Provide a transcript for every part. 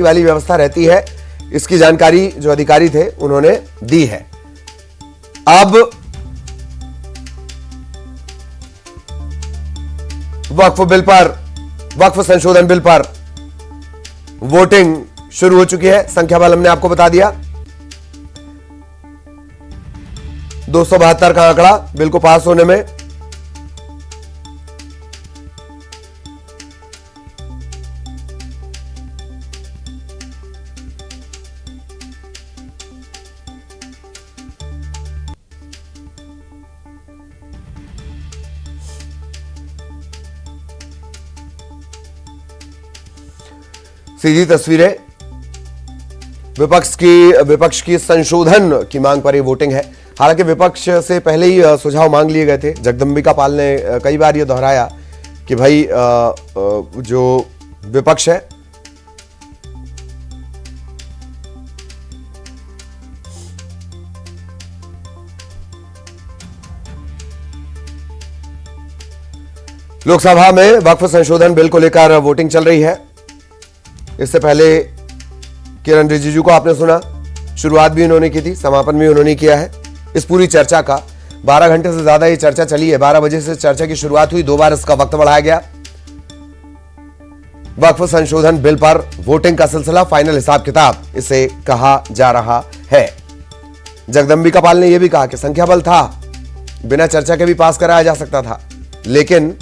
वाली व्यवस्था रहती है, इसकी जानकारी जो अधिकारी थे उन्होंने दी है। अब वक्फ संशोधन बिल पर वोटिंग शुरू हो चुकी है। संख्या बल हमने आपको बता दिया, 272 का आंकड़ा बिल को पास होने में। सीधी तस्वीरें विपक्ष की संशोधन की मांग पर ये वोटिंग है। हालांकि विपक्ष से पहले ही सुझाव मांग लिए गए थे। जगदंबिका पाल ने कई बार ये दोहराया कि भाई जो विपक्ष है लोकसभा में वक्फ संशोधन बिल को लेकर वोटिंग चल रही है। इससे पहले किरण रिजिजू को आपने सुना, शुरुआत भी उन्होंने की थी, समापन भी उन्होंने किया है। इस पूरी चर्चा का 12 घंटे से ज्यादा ये चर्चा चली है। 12 बजे से चर्चा की शुरुआत हुई, 2 बार इसका वक्त बढ़ाया गया। वक्फ संशोधन बिल पर वोटिंग का सिलसिला, फाइनल हिसाब किताब इसे कहा जा रहा है। जगदंबिका पाल ने यह भी कहा कि संख्या बल था, बिना चर्चा के भी पास कराया जा सकता था, लेकिन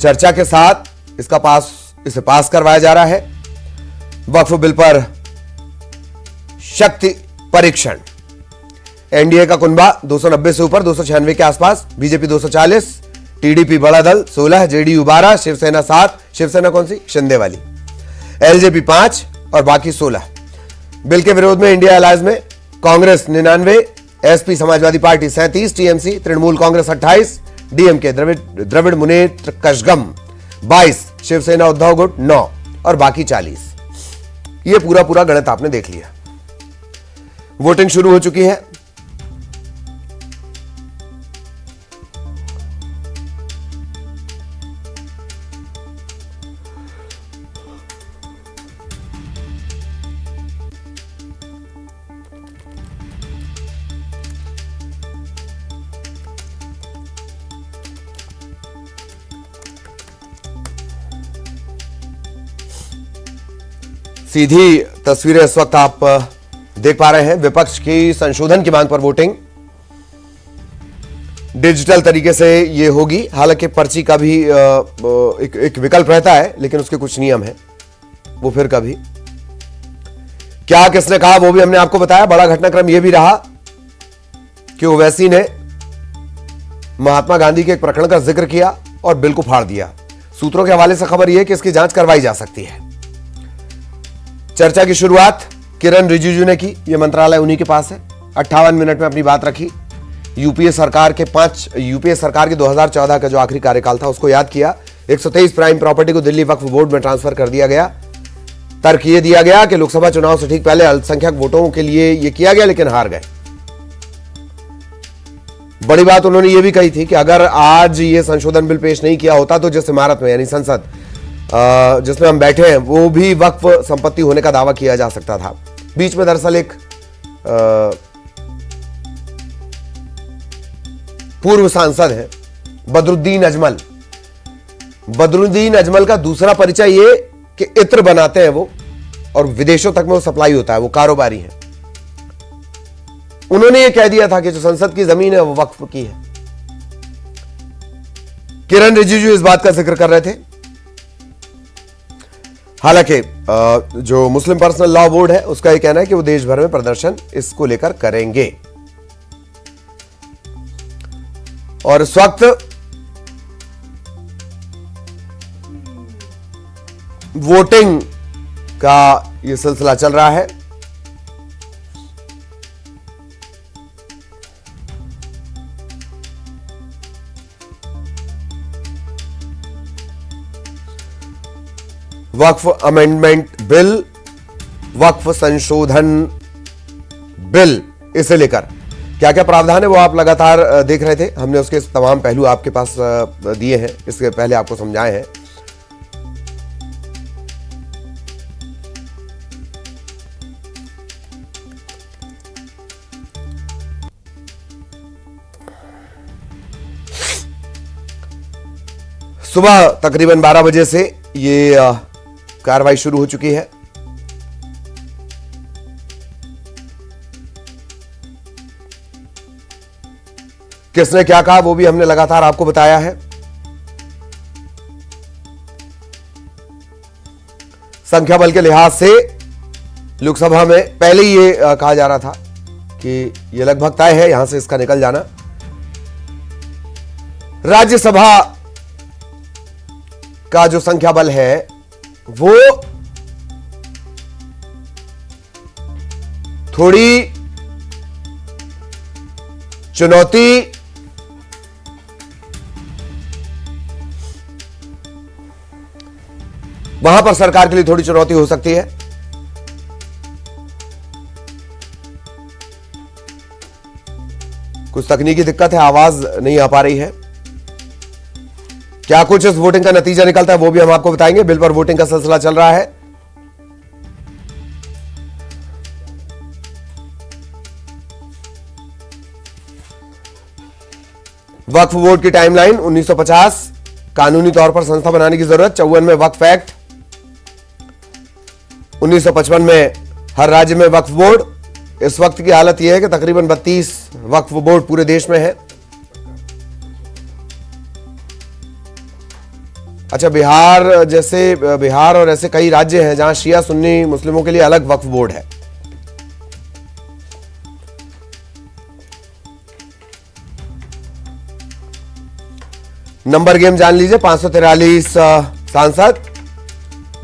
चर्चा के साथ इसे पास करवाया जा रहा है। वक्फ बिल पर शक्ति परीक्षण, एनडीए का कुनबा 290 से ऊपर, 296 के आसपास, बीजेपी 240, टीडीपी बड़ा दल 16, जेडीयू 12, शिवसेना 7, शिवसेना कौन सी, शिंदे वाली, एलजेपी 5 और बाकी 16। बिल के विरोध में इंडिया अलायंस में Congress 99, SP Samajwadi party 37, TMC Trinamool Congress 28, DMK Dravida Munnetra Kazhagam 22, Shiv Sena Uddhav गुट 9 और बाकी 40। ये पूरा गणित आपने देख लिया। वोटिंग शुरू हो चुकी है। सीधी तस्वीरें इस वक्त आप देख पा रहे हैं। विपक्ष की संशोधन की मांग पर वोटिंग डिजिटल तरीके से ये होगी। हालांकि पर्ची का भी एक विकल्प रहता है, लेकिन उसके कुछ नियम हैं, वो फिर कभी क्या किसने कहा वो भी हमने आपको बताया। बड़ा घटनाक्रम यह भी रहा कि ओवैसी ने महात्मा गांधी के एक प्रकरण का जिक्र किया और बिल को फाड़ दिया। सूत्रों के हवाले से खबर यह है कि इसकी जांच करवाई जा सकती है। चर्चा की शुरुआत किरण रिजिजू ने की, यह मंत्रालय उन्हीं के पास है। 58 मिनट में अपनी बात रखी। यूपीए सरकार के 2014 का जो आखिरी कार्यकाल था उसको याद किया। 123 प्राइम प्रॉपर्टी को दिल्ली वक्फ बोर्ड में ट्रांसफर कर दिया गया। तर्क यह दिया गया कि लोकसभा चुनाव से ठीक पहले अल्पसंख्यक वोटों के लिए यह किया गया, लेकिन हार गए। बड़ी बात उन्होंने यह भी कही थी कि अगर आज यह संशोधन बिल पेश नहीं किया होता तो जिस इमारत में, यानी संसद जिसमें हम बैठे हैं, वो भी वक्फ संपत्ति होने का दावा किया जा सकता था। बीच में दरअसल एक पूर्व सांसद है बदरुद्दीन अजमल। बदरुद्दीन अजमल का दूसरा परिचय ये कि इत्र बनाते हैं वो, और विदेशों तक में वो सप्लाई होता है, वो कारोबारी है। उन्होंने ये कह दिया था कि जो संसद की जमीन है वो वक्फ की है। किरण रिजिजू इस बात का जिक्र कर रहे थे। हालांकि जो मुस्लिम पर्सनल लॉ बोर्ड है उसका यह कहना है कि वो देश भर में प्रदर्शन इसको लेकर करेंगे। और इस वक्त वोटिंग का यह सिलसिला चल रहा है। वक्फ अमेंडमेंट बिल, वक्फ संशोधन बिल, इसे लेकर क्या क्या प्रावधान है वो आप लगातार देख रहे थे। हमने उसके तमाम पहलू आपके पास दिए हैं, इसके पहले आपको समझाए हैं। सुबह तकरीबन 12 बजे से ये कार्रवाई शुरू हो चुकी है। किसने क्या कहा वो भी हमने लगातार आपको बताया है। संख्या बल के लिहाज से लोकसभा में पहले ही ये कहा जा रहा था कि ये लगभग तय है यहां से इसका निकल जाना। राज्यसभा का जो संख्या बल है वो थोड़ी चुनौती वहां पर सरकार के लिए थोड़ी चुनौती हो सकती है। कुछ तकनीकी दिक्कत है, आवाज नहीं आ पा रही है। क्या कुछ इस वोटिंग का नतीजा निकलता है वो भी हम आपको बताएंगे। बिल पर वोटिंग का सिलसिला चल रहा है। वक्फ बोर्ड की टाइमलाइन 1950 कानूनी तौर पर संस्था बनाने की जरूरत। 54 में वक्फ एक्ट, 1955 में हर राज्य में वक्फ बोर्ड। इस वक्त की हालत यह है कि तकरीबन 32 वक्फ बोर्ड पूरे देश में है। अच्छा, बिहार और ऐसे कई राज्य हैं जहां शिया सुन्नी मुस्लिमों के लिए अलग वक्फ बोर्ड है। नंबर गेम जान लीजिए। 543 सांसद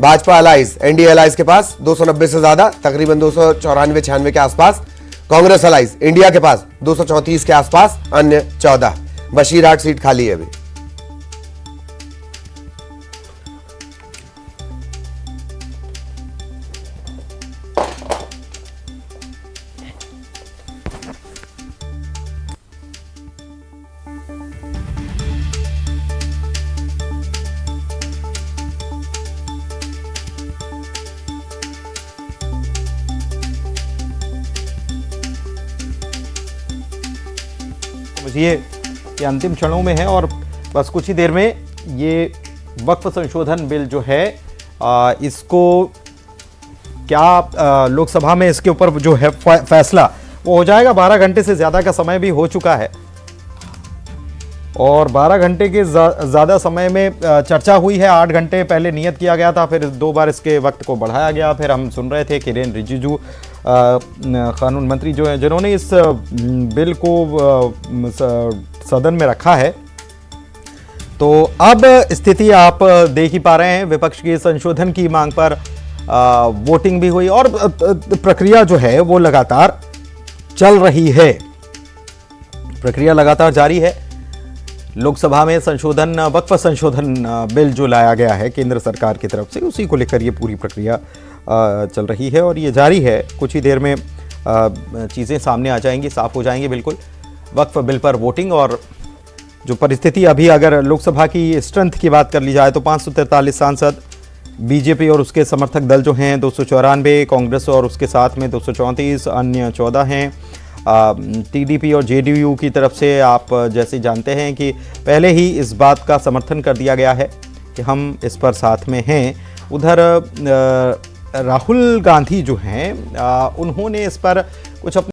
भाजपा अलाइज, एनडीए अलाइज के पास 290 से ज्यादा, तकरीबन 294-96 के आसपास। कांग्रेस अलाइज इंडिया के पास 234 के आसपास, अन्य 14। बशीरहाट सीट खाली है अभी। समझिए कि अंतिम क्षणों में है और बस कुछ ही देर में ये वक्फ संशोधन बिल जो है इसको क्या लोकसभा में इसके ऊपर जो है फैसला वो हो जाएगा। 12 घंटे से ज़्यादा का समय भी हो चुका है और 12 घंटे के ज़्यादा समय में चर्चा हुई है। 8 घंटे पहले नियत किया गया था, फिर 2 बार इसके वक्त को बढ़ाया गया। फिर हम सुन रहे थे किरेन रिजिजू कानून मंत्री जो है जिन्होंने इस बिल को सदन में रखा है। तो अब स्थिति आप देख ही पा रहे हैं, विपक्ष की संशोधन की मांग पर वोटिंग भी हुई और प्रक्रिया जो है वो लगातार चल रही है। प्रक्रिया लगातार जारी है। लोकसभा में संशोधन, वक्फ संशोधन बिल जो लाया गया है केंद्र सरकार की तरफ से, उसी को लेकर ये पूरी प्रक्रिया चल रही है और ये जारी है। कुछ ही देर में चीज़ें सामने आ जाएंगी, साफ हो जाएंगी बिल्कुल। वक्फ बिल पर वोटिंग और जो परिस्थिति अभी, अगर लोकसभा की स्ट्रेंथ की बात कर ली जाए तो 543 सांसद, बीजेपी और उसके समर्थक दल जो हैं 294, कांग्रेस और उसके साथ में 234, अन्य 14 हैं। टीडीपी और जेडीयू की तरफ से आप जैसे जानते हैं कि पहले ही इस बात का समर्थन कर दिया गया है कि हम इस पर साथ में हैं। उधर राहुल गांधी जो हैं उन्होंने इस पर कुछ अपने